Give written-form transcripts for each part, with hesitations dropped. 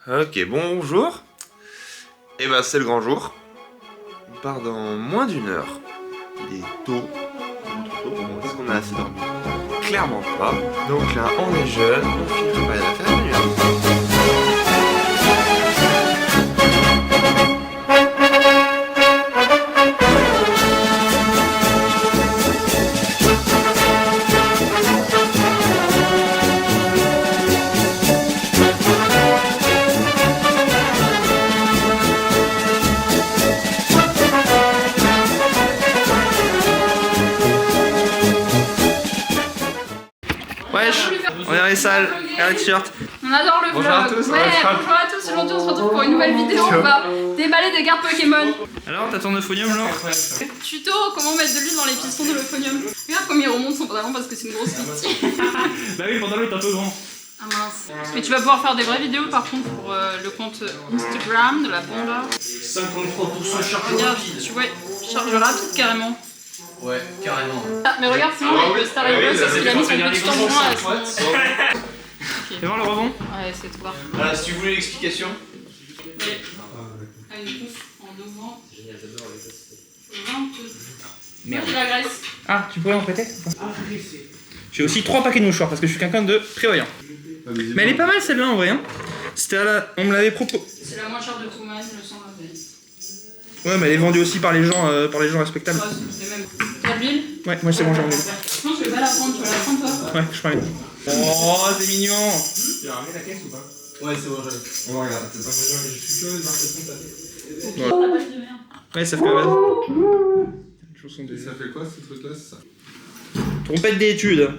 Ok, bonjour. Et bah c'est le grand jour. On part dans moins d'une heure. Il est tôt. Est-ce qu'on a assez dormi? Clairement pas. Donc là, on est jeune, on finit par la faire nuit. Wesh, on est dans les salles, regarde le t-shirt. On adore le vlog. Bonjour à tous, Ouais, bonjour à tous. Aujourd'hui, on se retrouve pour une nouvelle vidéo. On va déballer des cartes Pokémon. Alors, t'as ton euphonium, Laure? Tuto comment mettre de l'huile dans les pistons de l'euphonium. Regarde comme il remonte son pantalon parce que c'est une grosse partie. Bah oui, le pantalon est un peu grand. Ah mince. Mais tu vas pouvoir faire des vraies vidéos par contre pour le compte Instagram de la Bonda. 53% charge Regarde, rapide. tu vois, charge rapide carrément. Ouais, carrément. Ah, mais regarde, sinon avec le Star Eagle, parce qu'il a mis son petit tampon à son... C'est bon le rebond? Ouais, c'est tout voir. Voilà, si tu voulais l'explication. Ouais. À une conf en novembre. Génial, j'adore les 22. Merde. La Grèce. Ah, tu pourrais en prêter? J'ai aussi 3 paquets de mouchoirs parce que je suis quelqu'un de prévoyant. Mais elle est pas mal celle-là en vrai. Hein. C'était à la... On me l'avait proposé. C'est la moins chère de Trouman, le 120. Ouais, mais elle est vendue aussi par les gens respectables. Ouais, c'est même. T'as de l'huile? Ouais, moi c'est bon, j'en ai. Non, je vais pas la prendre, tu vas la prendre toi? Ouais, je prends une. Oh, c'est mignon. Tu as ramené la caisse ou pas? Ouais, c'est bon, j'avais. On va regarder. C'est pas déjà que je suis chaud, les marques de Ouais. Ouais, ça fait la base. Ça fait quoi ce truc là, c'est ça? Trompette d'études.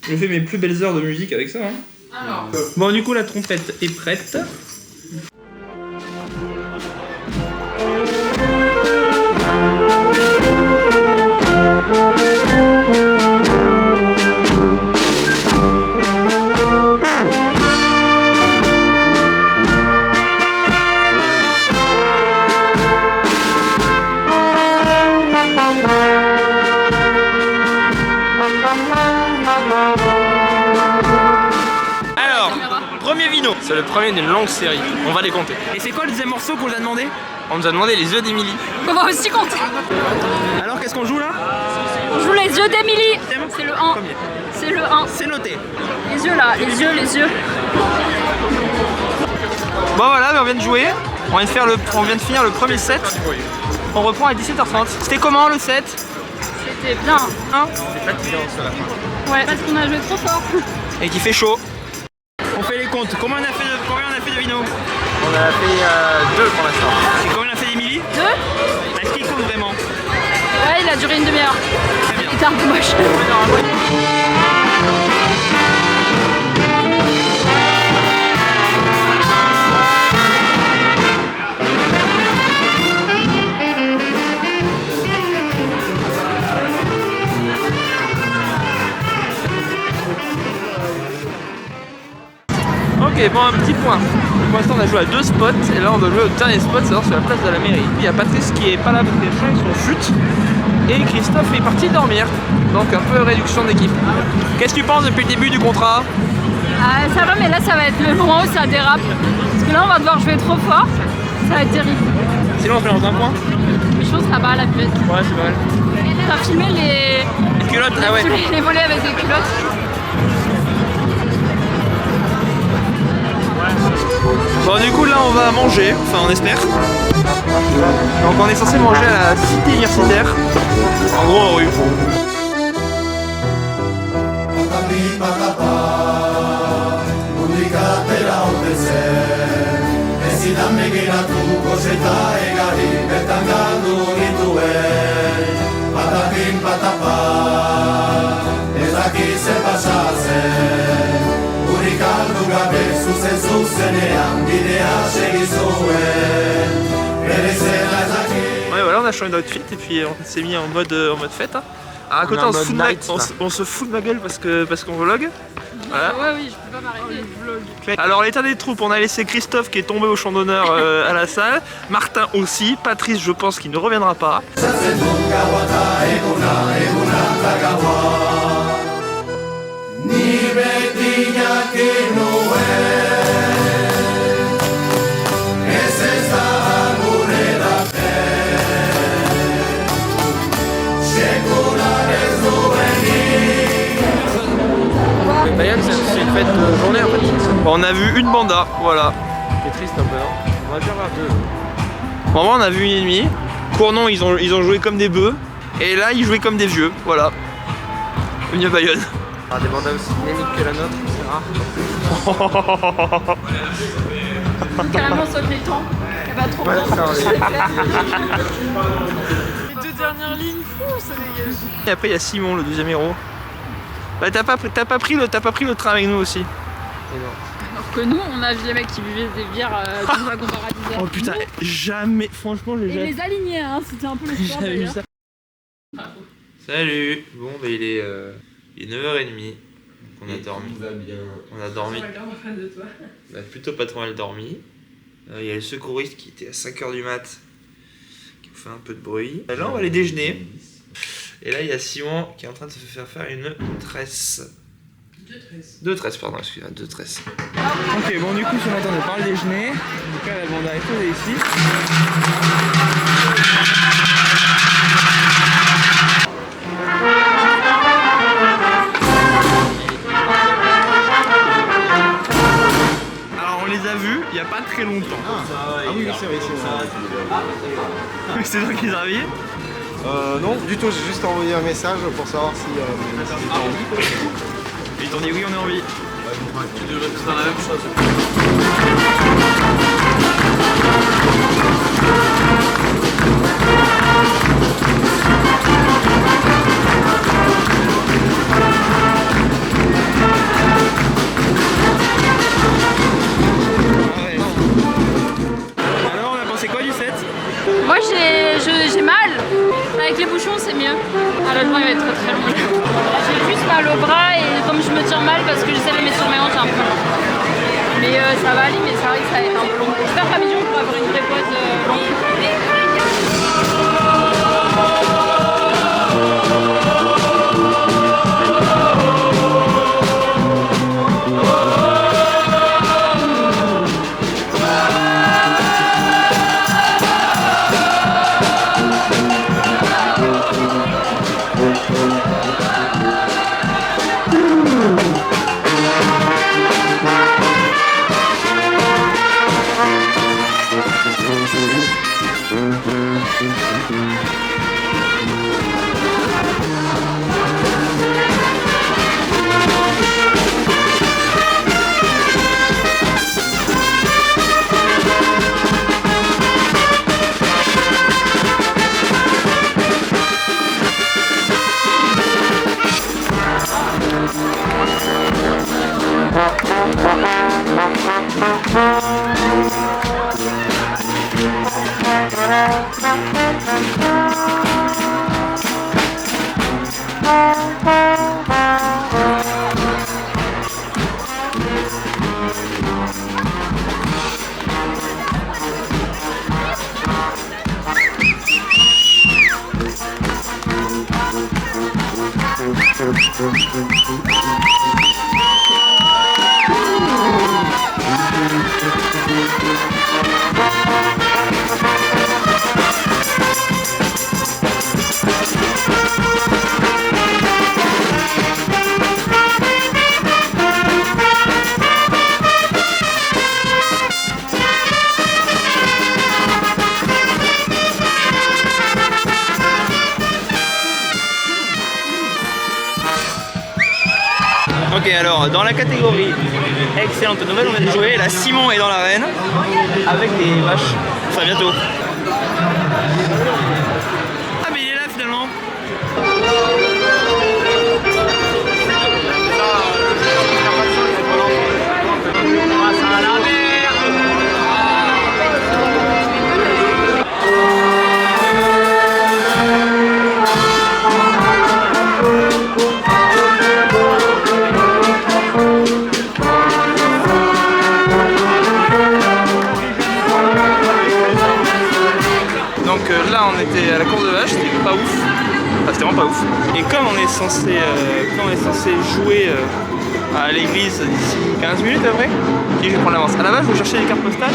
Je fais mes plus belles heures de musique avec ça. Hein. Alors. Bon, du coup, la trompette est prête. Alors, premier vino. C'est le premier d'une longue série, on va les compter. Et c'est quoi le deuxième morceau qu'on nous a demandé? On nous a demandé les œufs d'Émilie. On va aussi compter. Alors, qu'est-ce qu'on joue là? On joue les yeux d'Emilie. C'est le 1. Premier. C'est le 1. C'est noté. Les yeux là, les yeux, les yeux. Bon voilà, on vient de jouer. On vient de finir le premier set. On reprend à 17h30. C'était comment le set? C'était bien. Hein? Ouais, parce qu'on a joué trop fort. Et qu'il fait chaud. On fait les comptes. Combien on a fait de vino? On a fait 2 pour l'instant. Et combien on a fait d'Emilie? 2. Est-ce qu'il compte vraiment? Ouais, il a duré une demi-heure. Très bien. Il était un peu moche. Ok, bon, un petit point. Pour l'instant, on a joué à 2 spots et là, on doit jouer au dernier spot, c'est-à-dire sur la place de la mairie. Il y a Patrice qui est pas là parce qu'il a changé son fut et Christophe est parti dormir. Donc, un peu réduction d'équipe. Qu'est-ce que tu penses depuis le début du contrat? Ah, ça va, mais là, ça va être le moment où ça dérape. Parce que là, on va devoir jouer trop fort. Ça va être terrible. Sinon, on fait dans un point. Les choses, ça va à la buvette. Ouais, c'est pas mal. T'as filmé les Culotte, ah ouais. les volets avec des culottes. Bon, du coup, là, on va manger. Enfin, on espère. Donc, on est censé manger à la cité universitaire. En gros, en rue. Ouais, voilà, on a changé d'outfit et puis on s'est mis en mode fête. Hein. Alors à côté, on se fout de ma gueule parce qu'on vlog. Voilà. Ouais, oui, je peux pas m'arrêter. Alors l'état des troupes, on a laissé Christophe qui est tombé au champ d'honneur à la salle, Martin aussi, Patrice je pense qu'il ne reviendra pas. a vu une banda, voilà. C'est triste un peu, non? On va bien voir deux. Vraiment, on a vu une et demie. Cournon, ils ont joué comme des bœufs. Et là, ils jouaient comme des vieux, voilà. Venu à Bayonne. Ah, des bandas aussi dynamiques que la nôtre, c'est rare. Carrément saute les temps. Elle va trop Voilà, bien. ça, on est... Les deux dernières lignes, fou, ça dégage. Et après, il y a Simon, le deuxième héros. Bah, t'as pas pris le train avec nous aussi. Alors que nous, on a vu les mecs qui buvaient des bières dans un comparatiseur. Oh putain, jamais, franchement, j'ai Et jamais... les alignés, hein, c'était un peu le sport J'avais vu d'ailleurs. ça. Salut. Bon, bah, il est 9h30. On a dormi. On a dormi. On a plutôt pas trop mal dormi. Il y a le secouriste qui était à 5h du mat. Qui fait un peu de bruit. Là, on va aller déjeuner. Et là, il y a Simon qui est en train de se faire une tresse. Deux tresses, pardon, excusez-moi, deux tresses. Ok, bon, du coup, si on attendait par le déjeuner, donc là, la bande est posée ici. Alors, on les a vus il n'y a pas très longtemps. Ah oui, c'est vrai, c'est C'est toi qui les as réveillés? non, du tout, j'ai juste envoyé un message pour savoir si c'était en vie. Ils t'ont dit oui, on est en vie. Tu devrais faire la même chose. Alors, on a pensé quoi du set? Moi j'ai mal. Avec les bouchons c'est mieux. Ah là le vent il va être très long. J'ai juste mal au bras et comme je me tiens mal parce que j'essaie de mettre sur mes hanches un peu. Mais ça va aller, mais c'est vrai que ça va être un peu long. J'espère qu'à midi on pourra avoir une vraie pause longue. Ok, alors dans la catégorie excellente nouvelle, on vient de jouer. Là, Simon est dans l'arène avec des vaches. Enfin, bientôt. Ah, mais il est là finalement. Là on était à la course de vache, c'était pas ouf, enfin c'était vraiment pas ouf. Et comme on est censé, jouer à l'église d'ici 15 minutes après, je vais prendre l'avance. À la base je vais chercher des cartes postales,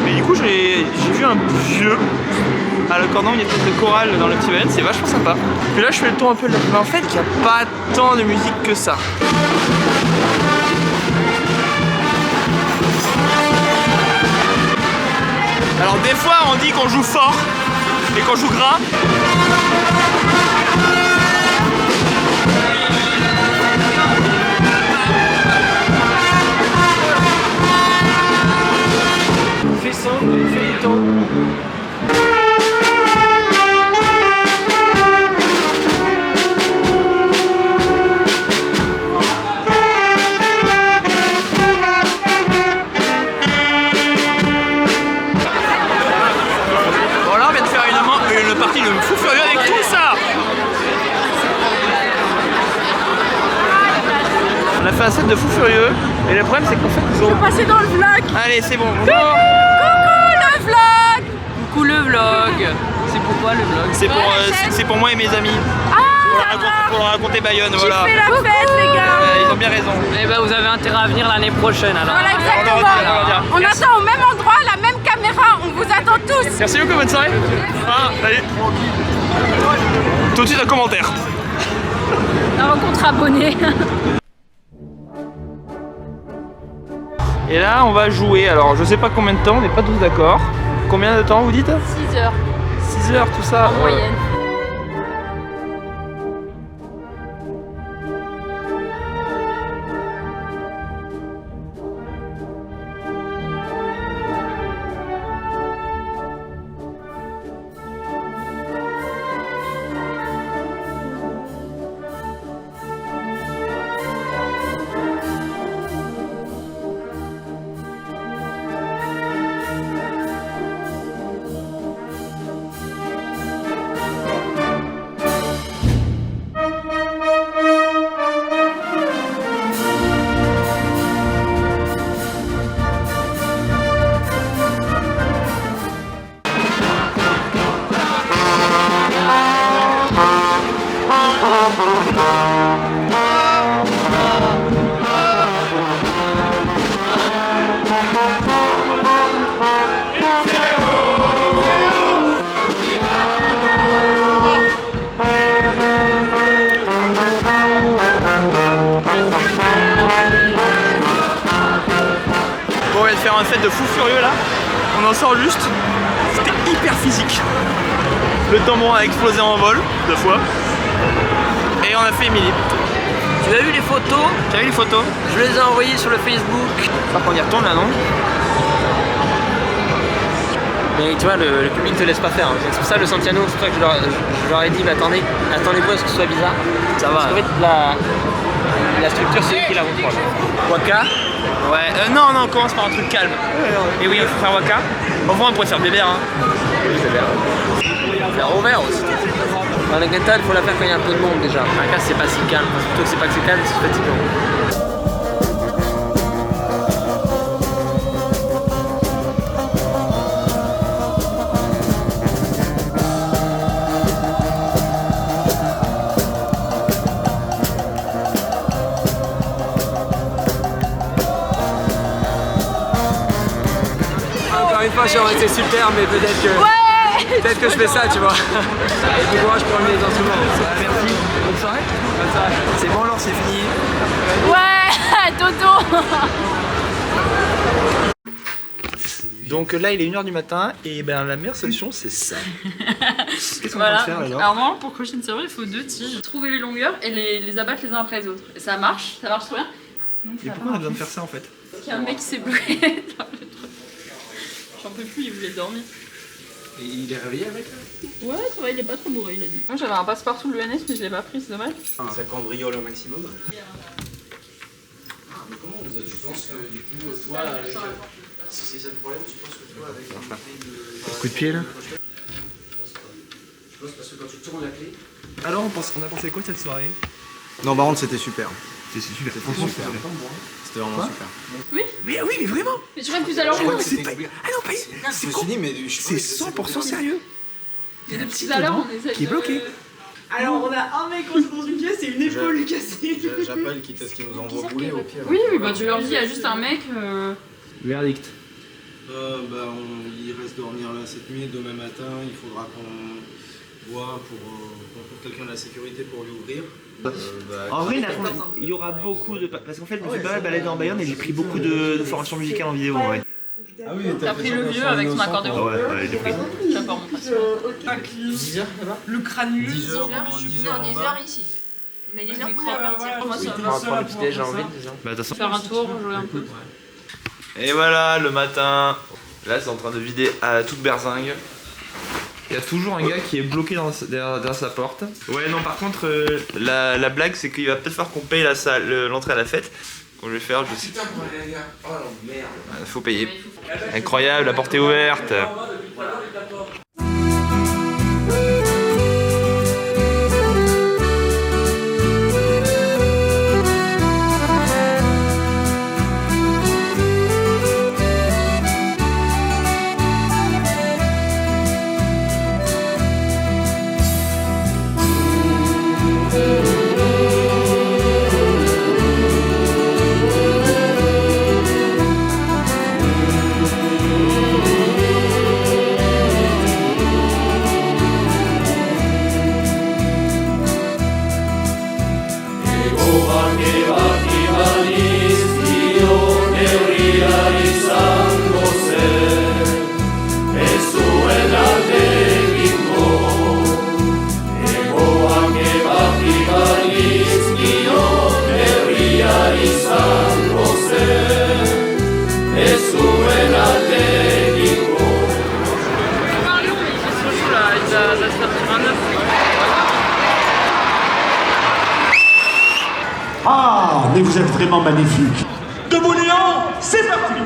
mais du coup j'ai vu un vieux à l'accordéon, une espèce de chorale dans le petit Bayonne, c'est vachement sympa. Puis là je fais le tour un peu de la... Mais en fait il n'y a pas tant de musique que ça. Alors des fois on dit qu'on joue fort et qu'on joue gras. Fais son, fais du temps. Voilà, on vient de faire une partie de fou furieux avec tout ça. On a fait un set de fou furieux et le problème c'est qu'en fait ils ont... Passer dans le vlog. Allez c'est bon, bonjour. Coucou le vlog. Coucou le vlog. C'est pourquoi le vlog? C'est pour moi et mes amis. Pour leur raconter Bayonne, voilà. J'ai fait la fête les gars. Ils ont bien raison. Eh ben vous avez intérêt à venir l'année prochaine alors. Voilà exactement. On attend au même endroit, la même caméra. On vous attend tous. Merci beaucoup, bonne soirée. Ah, allez. Tout de suite un commentaire. La rencontre abonnée. Et là on va jouer, alors je sais pas combien de temps, on n'est pas tous d'accord. Combien de temps vous dites? 6 heures 6 heures tout ça. en moyenne. Bon, on vient de faire un set de fou furieux là. On en sort juste. C'était hyper physique. Le tambour a explosé en vol 2 fois. Et on a fait Emily. Tu as vu les photos? Tu as vu les photos? Je les ai envoyées sur le Facebook. Faut qu'on y retourne là, non? Mais tu vois, le public te laisse pas faire. Hein. C'est pour ça le Santiano, c'est pour ça que je leur ai dit, mais attendez-vous à ce que ce soit bizarre. Ça va. Parce qu'en fait, la structure, c'est eux qui la contrôlent. Waka. Ouais, non, on commence par un truc calme. Et oui, il faut faire Waka. Au moins, on pourrait faire Bébert. Hein. Faire au vert aussi. Dans la guetta, il faut la faire quand il y a un peu de monde déjà. Waka, c'est pas si calme. Surtout que c'est pas que c'est calme, c'est fatigant. Encore une fois, j'aurais été super, mais peut-être que... Ouais. Peut-être que je fais ça, tu vois. Et du courage pour amener les instruments. Merci. Bonne soirée. Bonne soirée. C'est bon, alors c'est fini. Ouais. Dodo. Donc là, il est 1h du matin et ben la meilleure solution, c'est ça. Qu'est-ce qu'on Voilà. va faire alors? Alors moi, pour crocher une serrure, il faut 2 tiges. Trouver les longueurs et les abattre les uns après les autres. Et ça marche trop bien. Donc, Mais pourquoi on a besoin de faire ça en fait? Parce qu'il y a un mec qui s'est bloqué dans le truc. J'en peux plus, il voulait dormir. Et il est réveillé avec là? Ouais, ça va, il est pas trop bourré, il a dit. Moi j'avais un passe-partout de l'ENS, mais je l'ai pas pris, c'est dommage. Ça cambriole au maximum. Mais comment tu penses que du coup, toi, si c'est ça le problème, tu penses que toi, avec un Coup de pied là? Je pense parce que quand tu tournes la clé. Alors, on a pensé quoi cette soirée? Non, par contre, c'était super. C'était super. C'était vraiment super. Oui. Mais oui, mais vraiment! Mais tu vois plus à l'heure crois où que C'est pas... Ah non, pas... Je me suis dit, mais C'est 100% sérieux! Il y a un petit tout à l'heure, dedans on essaie qui est de- bloqué. Alors on a un mec dans une pièce et une épaule cassée. J'appelle quitte à ce qu'ils nous envoient bouler au pire. Oui, bah tu leur dis, il y a juste un mec. Verdict. Il reste dormir là cette nuit, demain matin, il faudra qu'on voit pour qu'on trouve quelqu'un de la sécurité pour lui ouvrir. En vrai, il y aura beaucoup de... Parce qu'en fait, je me suis pas mal baladé en Bayonne et j'ai pris beaucoup de formations musicales en vidéo en vrai. Ah oui, T'as pris le vieux avec son accordéon. Ouais, il est pris. Tu vas pas en montrer ça. 10 heures là-bas. Le crânus. 10 heures, je suis 10 dans heures des en bas. heures ici. Mais des heures pour partir. Moi, ça On va. va prendre le petit déj en ville déjà. Bah, de toute façon. Faire un tour, jouer un peu. Et voilà, le matin. Là, c'est en train de vider à toute berzingue. Il y a toujours un gars qui est bloqué derrière sa porte. Ouais, non, par contre, la blague, c'est qu'il va peut-être falloir qu'on paye l'entrée à la fête. Qu'on je vais faire, je sais. Putain, pour aller, les gars. Oh non, merde. Faut payer. Incroyable, la porte est ouverte. Ah, mais vous êtes vraiment magnifique. Debout Léon, c'est parti.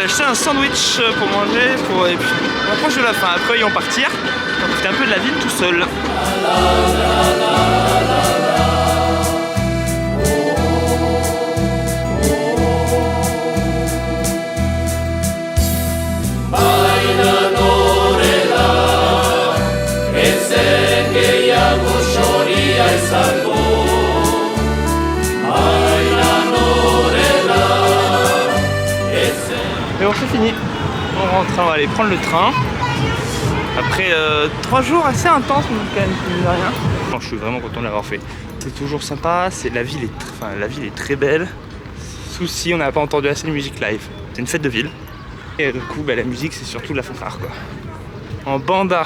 Acheter un sandwich pour manger et puis on approche de la fin, après ils vont partir, on va profiter un peu de la ville tout seul. Et bon, c'est fini. On rentre, on va aller prendre le train. Après 3 jours assez intenses, mais quand même, mine de rien. Non, je suis vraiment content de l'avoir fait. C'est toujours sympa, la ville est très belle. Souci, on n'a pas entendu assez de musique live. C'est une fête de ville. Et du coup, la musique, c'est surtout de la fanfare, quoi. En banda,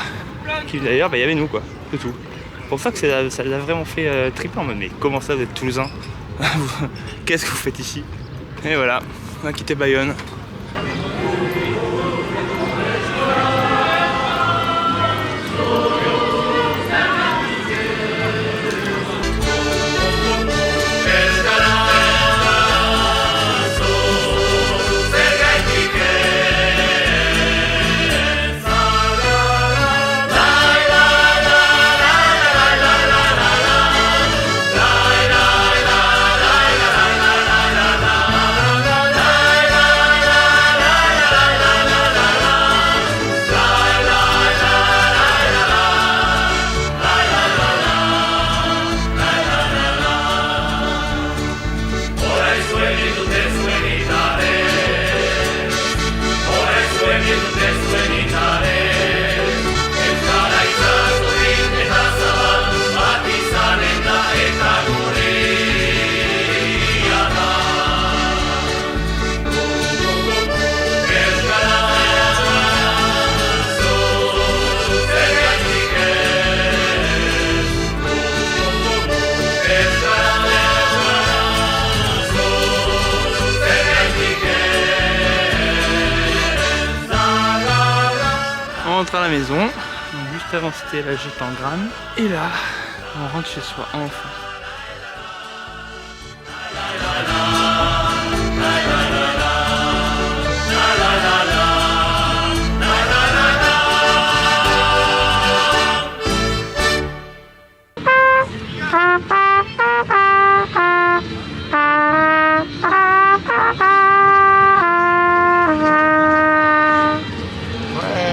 qui d'ailleurs, il y avait nous, quoi. C'est tout. C'est pour ça que ça les a vraiment fait triper en mode, mais comment ça, vous êtes toulousain? Qu'est-ce que vous faites ici? Et voilà, on a quitté Bayonne. On rentre à la maison, donc juste avant c'était la gîte en gramme, et là on rentre chez soi enfin.